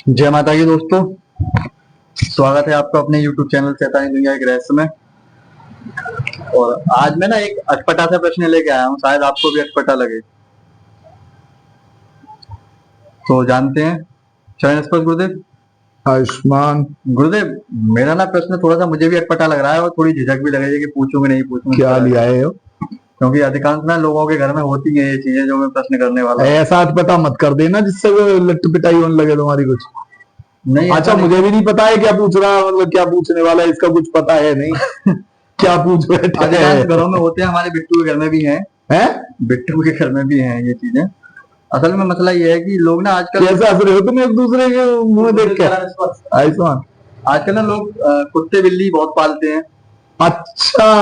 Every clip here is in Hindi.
जय माता की दोस्तों, स्वागत है आपका अपने YouTube चैनल शैतानी दुनिया के रहस्य में। और आज मैं ना एक अटपटा सा प्रश्न लेके आया हूँ, शायद आपको भी अटपटा लगे। तो जानते हैं। चरण स्पर्श गुरुदेव। आयुष्मान। गुरुदेव, मेरा ना प्रश्न थोड़ा सा मुझे भी अटपटा लग रहा है और थोड़ी झिझक भी लग रही है कि पूछूंगी नहीं पूछूंगी। क्या ले आए हो? क्योंकि अधिकांश ना लोगों के घर में होती है ये चीजें जो मैं प्रश्न करने वाला हूँ। ऐसा अटपटा मत कर देना जिससे लट पिटाई होने लगे तुम्हारी कुछ। नहीं, अच्छा, मुझे भी नहीं पता है क्या पूछ रहा, मतलब क्या पूछने वाला है, इसका कुछ पता है नहीं। क्या पूछ बैठे? अधिकांश घरों में होते हैं, हमारे बिट्टू के घर में भी हैं। बिट्टू के घर में भी हैं ये चीजें। असल में मसला ये है कि लोग ना आजकल कैसे हंस रहे हो तुम एक दूसरे के मुंह देख के? आयुष्मान, आजकल ना लोग कुत्ते बिल्ली बहुत पालते हैं। अच्छा,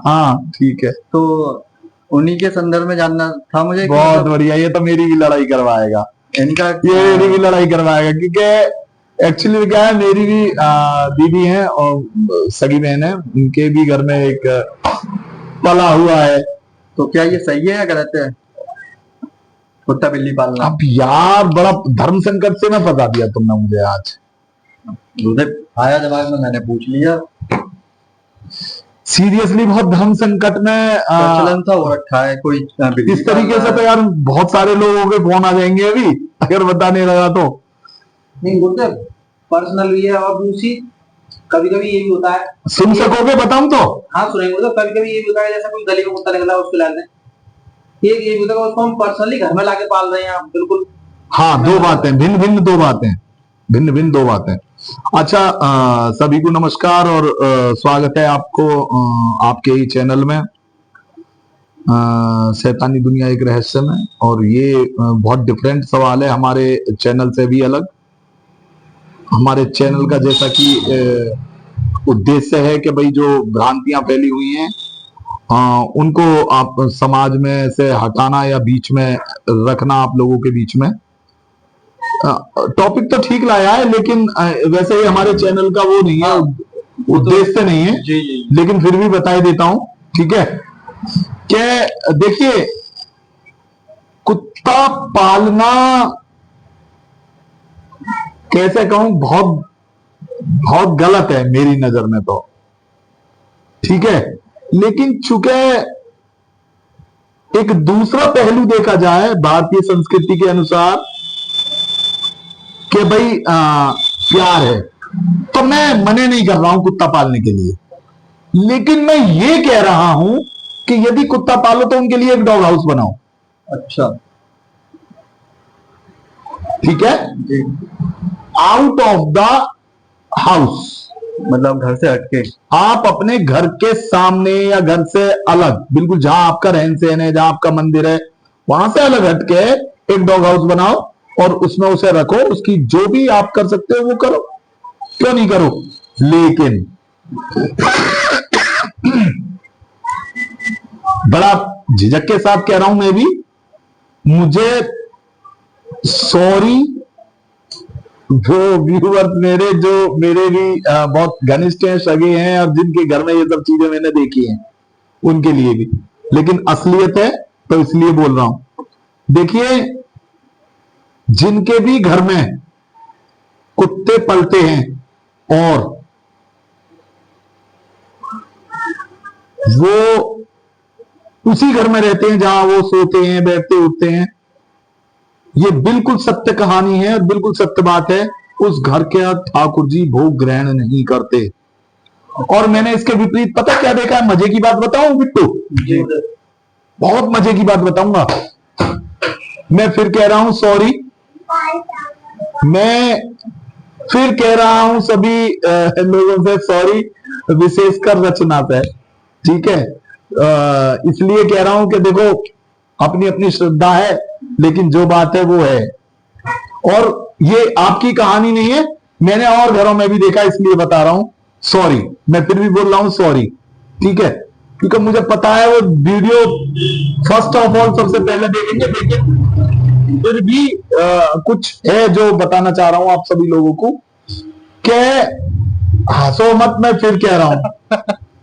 हाँ ठीक है। तो उन्हीं के संदर्भ में जानना था मुझे। बहुत बढ़िया, ये तो मेरी भी लड़ाई करवाएगा इनका। ये मेरी भी लड़ाई करवाएगा क्योंकि एक्चुअली क्या है, मेरी भी दीदी है और सगी बहन है, उनके भी घर में एक पला हुआ है। तो क्या ये सही है या गलत है कुत्ता बिल्ली पालना? अब यार बड़ा धर्म संकट से मैं फंसा दिया तुमने मुझे आज। आया दिमाग में, मैंने पूछ लिया। सीरियसली बहुत धर्म संकट में प्रचलन सा हो रखा है कोई इस तरीके से। तो यार बहुत सारे लोगों के फोन आ जाएंगे अभी अगर बताने लगा तो। नहीं बोलते पर्सनल भी है और दूसरी कभी कभी ये भी होता है। सुन सकोगे बताऊं तो? हाँ सुनेंगे। तो कभी कभी ये भी होता है जैसा कोई गली में कुत्ता निकला उसको ला लें। एक ये भी होता है उसको हम पर्सनली घर में लाके पाल रहे हैं। बिल्कुल हाँ, दो बातें भिन्न भिन्न, दो बातें भिन्न भिन्न, दो बातें। अच्छा, सभी को नमस्कार और स्वागत है आपको आपके ही चैनल में शैतानी दुनिया एक रहस्य में। और ये बहुत डिफरेंट सवाल है, हमारे चैनल से भी अलग। हमारे चैनल का जैसा कि उद्देश्य है कि भाई जो भ्रांतियां फैली हुई हैं उनको आप समाज में से हटाना या बीच में रखना, आप लोगों के बीच में। टॉपिक तो ठीक लाया है लेकिन वैसे ही हमारे चैनल का वो नहीं है, उद्देश्य नहीं है। जी जी। लेकिन फिर भी बता देता हूं, ठीक है? क्या देखिए, कुत्ता पालना कैसे कहूं, बहुत बहुत गलत है मेरी नजर में तो, ठीक है? लेकिन चूंकि एक दूसरा पहलू देखा जाए भारतीय संस्कृति के अनुसार कि भाई प्यार है, तो मैं मने नहीं कर रहा हूं कुत्ता पालने के लिए। लेकिन मैं ये कह रहा हूं कि यदि कुत्ता पालो तो उनके लिए एक डॉग हाउस बनाओ। अच्छा, ठीक है? आउट ऑफ द हाउस, मतलब घर से हटके। आप अपने घर के सामने या घर से अलग, बिल्कुल जहां आपका रहन सहन है, जहां आपका मंदिर है, वहां से अलग हटके एक डॉग हाउस बनाओ और उसमें उसे रखो। उसकी जो भी आप कर सकते हो वो करो, क्यों नहीं करो। लेकिन बड़ा झिझक के साथ कह रहा हूं मैं भी, मुझे सॉरी वो व्यूअर्स मेरे जो मेरे भी बहुत घनिष्ठ हैं, सगे हैं और जिनके घर में ये सब चीजें मैंने देखी हैं, उनके लिए भी। लेकिन असलियत है तो इसलिए बोल रहा हूं। देखिए, जिनके भी घर में कुत्ते पलते हैं और वो उसी घर में रहते हैं जहां वो सोते हैं, बैठते उठते हैं, ये बिल्कुल सत्य कहानी है और बिल्कुल सत्य बात है। उस घर के ठाकुर जी भोग ग्रहण नहीं करते। और मैंने इसके विपरीत पता क्या देखा है? मजे की बात बताऊं बिट्टू? बहुत मजे की बात बताऊंगा। मैं फिर कह रहा हूं सॉरी, मैं फिर कह रहा हूं सभी लोगों से सॉरी, विशेषकर रचना पे, ठीक है? इसलिए कह रहा हूं कि देखो, अपनी अपनी श्रद्धा है, लेकिन जो बात है वो है। और ये आपकी कहानी नहीं है, मैंने और घरों में भी देखा, इसलिए बता रहा हूं सॉरी। मैं फिर भी बोल रहा हूं सॉरी, ठीक है? क्योंकि मुझे पता है वो वीडियो फर्स्ट ऑफ ऑल सबसे पहले देखेंगे, लेकिन फिर भी कुछ है जो बताना चाह रहा हूं आप सभी लोगों को कि हंसो मत। मैं फिर कह रहा हूं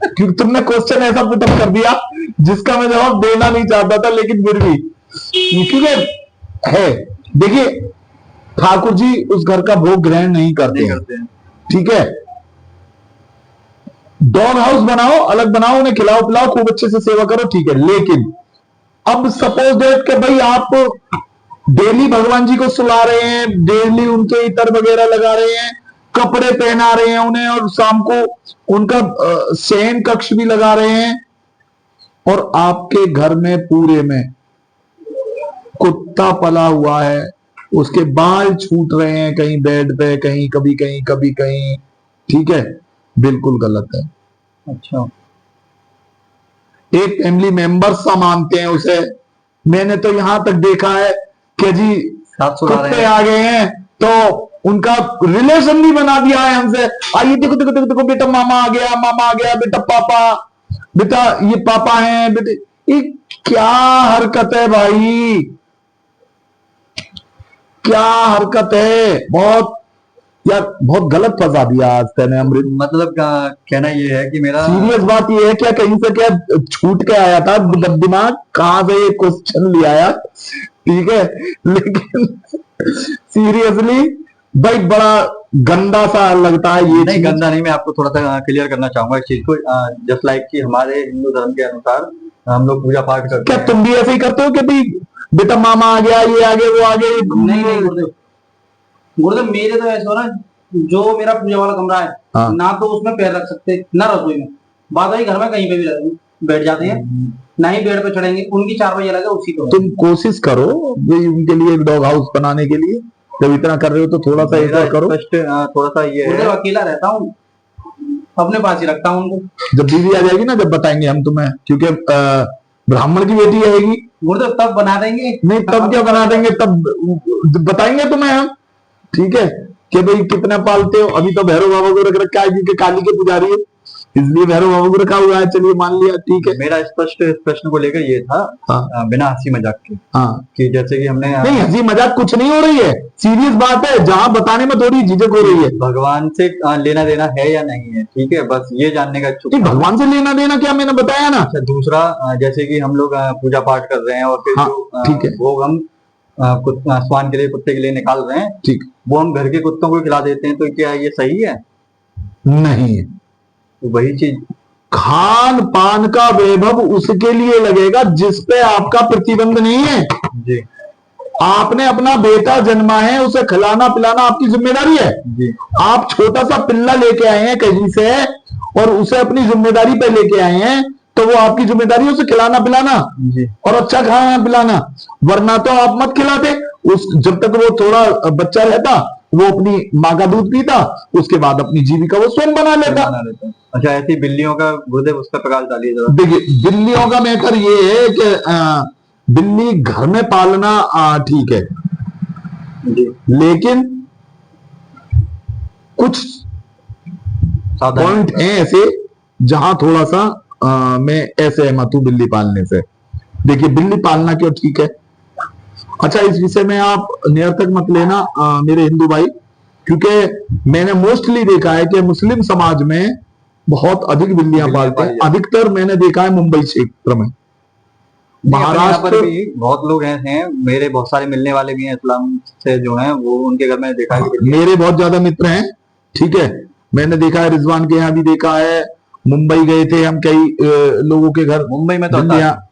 क्योंकि तुमने क्वेश्चन ऐसा पुटअप कर दिया जिसका मैं जवाब देना नहीं चाहता था, लेकिन फिर भी क्योंकि है। देखिए, ठाकुर जी उस घर का भोग ग्रहण नहीं करते नहीं हैं, करते हैं। ठीक है। डॉग हाउस बनाओ, अलग बनाओ, उन्हें खिलाओ पिलाओ, खूब अच्छे से सेवा करो, ठीक है। लेकिन अब सपोज दैट के भाई आप डेली भगवान जी को सुला रहे हैं, डेली उनके इतर वगैरह लगा रहे हैं, कपड़े पहना रहे हैं उन्हें, और शाम को उनका शयन कक्ष भी लगा रहे हैं, और आपके घर में पूरे में कुत्ता पला हुआ है, उसके बाल छूट रहे हैं कहीं बेड पे, कहीं कभी कहीं कभी कहीं, ठीक है, बिल्कुल गलत है। अच्छा, एक फैमिली मेंबर सा मानते हैं उसे। मैंने तो यहां तक देखा है कि जी साथ सुला रहे कुत्ते हैं। आ गए हैं तो उनका रिलेशन भी बना दिया है हमसे। आइए देखो देखो देखो देखो, बेटा मामा आ गया, मामा आ गया, बेटा पापा, बेटा ये पापा हैं, बेटे। ये क्या हरकत है भाई, क्या हरकत है, बहुत यार बहुत गलत फंसा दिया आज तेने अमृत। मतलब कहना ये है कि मेरा सीरियस बात ये है, क्या कहीं से क्या छूट के आया था दिमाग, कहां से ये क्वेश्चन ले आया, ठीक है। लेकिन सीरियसली भाई बड़ा गंदा सा लगता है ये नहीं, चीज। गंदा नहीं, मैं आपको थोड़ा सा क्लियर करना चाहूंगा इस चीज को। जस्ट लाइक कि हमारे हिंदू धर्म के अनुसार हम लोग पूजा पाठ करते क्या हैं। तुम भी ऐसे ही करते हो कि भाई बेटा मामा आ गया, ये आ गया, वो आ गया? नहीं नहीं गुरुदेव, गुरुदेव मेरे तो ऐसा हो ना, जो मेरा पूजा वाला कमरा है, हाँ। ना तो उसमें पैर रख सकते, ना रसोई में। बात वही घर में कहीं पे भी बैठ जाते हैं, ना ही बेड पे चढ़ेंगे, उनकी चारपाई अलग है, उसी को तुम कोशिश करो भाई उनके लिए एक डॉग हाउस बनाने के लिए, जब इतना कर रहे हो तो थोड़ा सा एक मेरा और करो। स्पष्ट थोड़ा सा ये गुरुदेव है। अकेला रहता हूँ, अपने पास ही रखता हूँ उनको। जब दीदी आ जाएगी ना, जब बताएंगे हम तुम्हें, क्योंकि ब्राह्मण की बेटी आएगी। गुरुदेव तब बना देंगे। नहीं तब क्या बना देंगे, तब बताएंगे तुम्हें हम, ठीक है, कि भाई कितना पालते हो। अभी तो भैरव बाबा को रख रखा है क्योंकि काली के पुजारी है, इसलिए भैरव बाबा को रखा हुआ है, चलिए मान लिया, ठीक है। मेरा स्पष्ट इस प्रश्न को लेकर ये था, हाँ बिना हंसी मजाक के, हाँ, कि जैसे कि हमने नहीं हंसी मजाक कुछ नहीं हो रही है, सीरियस बात है, जहां बताने में थोड़ी झिझक हो रही है। भगवान से लेना देना है या नहीं है, ठीक है, बस ये जानने का इच्छुक नहीं था। भगवान से लेना देना क्या, मैंने बताया ना। अच्छा, दूसरा जैसे कि हम लोग पूजा पाठ कर रहे हैं और फिर हाँ, जो ठीक है। भोग हम स्वान के लिए, कुत्ते के लिए निकाल रहे हैं, ठीक, वो हम घर के कुत्तों को खिला देते हैं, तो क्या ये सही है? नहीं है। तो वही चीज, खान पान का वैभव उसके लिए लगेगा जिस पे आपका प्रतिबंध नहीं है। जी आपने अपना बेटा जन्मा है, उसे खिलाना पिलाना आपकी जिम्मेदारी है। जी आप छोटा सा पिल्ला लेके आए हैं कहीं से और उसे अपनी जिम्मेदारी पे लेके आए हैं, तो वो आपकी जिम्मेदारी है उसे खिलाना पिलाना जी और अच्छा खाना पिलाना, वरना तो आप मत खिलाते। उस जब तक वो थोड़ा बच्चा रहता, वो अपनी माँ का दूध पीता, उसके बाद अपनी जीविका वो स्वयं बना लेता। बना लेते हैं। अच्छा, ऐसी बिल्लियों का गुरुदेव, उस पर प्रकाश डालिए जरा। देखिए बिल्लियों का मैटर ये है कि बिल्ली घर में पालना ठीक है, जी, लेकिन कुछ सावधानी। पॉइंट हैं ऐसे जहां थोड़ा सा मैं असहमत हूं बिल्ली पालने से। देखिए बिल्ली पालना क्यों ठीक है। अच्छा, इस विषय में आप निरर्थक मत लेना मेरे हिंदू भाई, क्योंकि मैंने मोस्टली देखा है कि मुस्लिम समाज में बहुत अधिक बिल्लियां पालते हैं। अधिकतर मैंने देखा है मुंबई क्षेत्र में, महाराष्ट्र महाराष्ट्र भी बहुत लोग ऐसे हैं, मेरे बहुत सारे मिलने वाले भी हैं इस्लाम से जो हैं, वो उनके घर में देखा है कि बिल्ली- मेरे बहुत ज्यादा मित्र हैं, ठीक है। मैंने देखा है, रिजवान के यहाँ भी देखा है, मुंबई गए थे हम कई लोगों के घर, मुंबई में तो आता बिल्लियां है।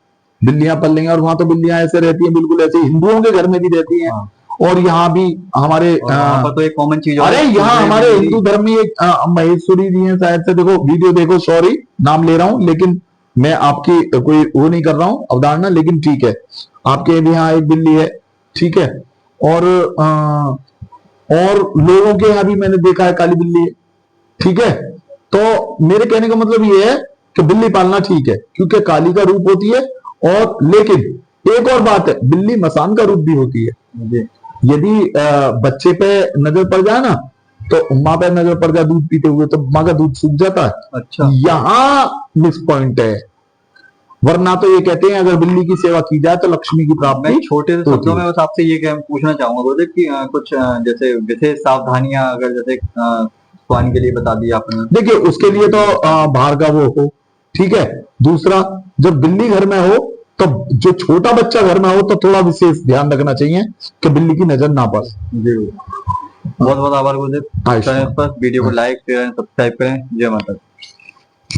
बिल्लियां पल लेंगे, और वहां तो बिल्लियां ऐसे रहती हैं, बिल्कुल ऐसे हिंदुओं के घर में भी रहती हैं। हाँ। और यहाँ भी हमारे और वहाँ पर तो एक कॉमन चीज और अरे है, यहाँ बिल्ली- हमारे हिंदू धर्म में एक महेश्वरी जी हैं, शायद से, देखो वीडियो देखो, सॉरी नाम ले रहा हूं, लेकिन मैं आपकी कोई वो नहीं कर रहा हूं अवधारणा, लेकिन ठीक है, आपके भी यहाँ एक बिल्ली है, ठीक है। और लोगों के यहाँ भी मैंने देखा है काली बिल्ली है, ठीक है। तो मेरे कहने का मतलब ये है कि बिल्ली पालना ठीक है, क्योंकि काली का रूप होती है, और लेकिन एक और बात है, बिल्ली मसान का रूप भी होती है। जी यदि बच्चे पे नजर पड़ जाए ना, तो माँ पे नजर पड़ जाए दूध पीते हुए, तो माँ का दूध सूख जाता है। अच्छा, यहां मिस पॉइंट है, वरना तो ये कहते हैं अगर बिल्ली की सेवा की जाए तो लक्ष्मी की मैं प्राप्ति। छोटे से तो शब्दों में बस आपसे ये पूछना चाहूंगा गुरुदेव कि कुछ जैसे विशेष सावधानियां, अगर जैसे स्वान के लिए बता दी आपने। देखिए उसके लिए तो बाहर का वो हो, ठीक है। दूसरा, जब बिल्ली घर में हो तो जो छोटा बच्चा घर में हो तो थोड़ा विशेष ध्यान रखना चाहिए कि बिल्ली की नजर ना पास। जी बहुत बहुत आभार गुरुदेव। आयुष्मान। चैनल पर वीडियो को लाइक शेयर एंड सब्सक्राइब करें। जय माता दी।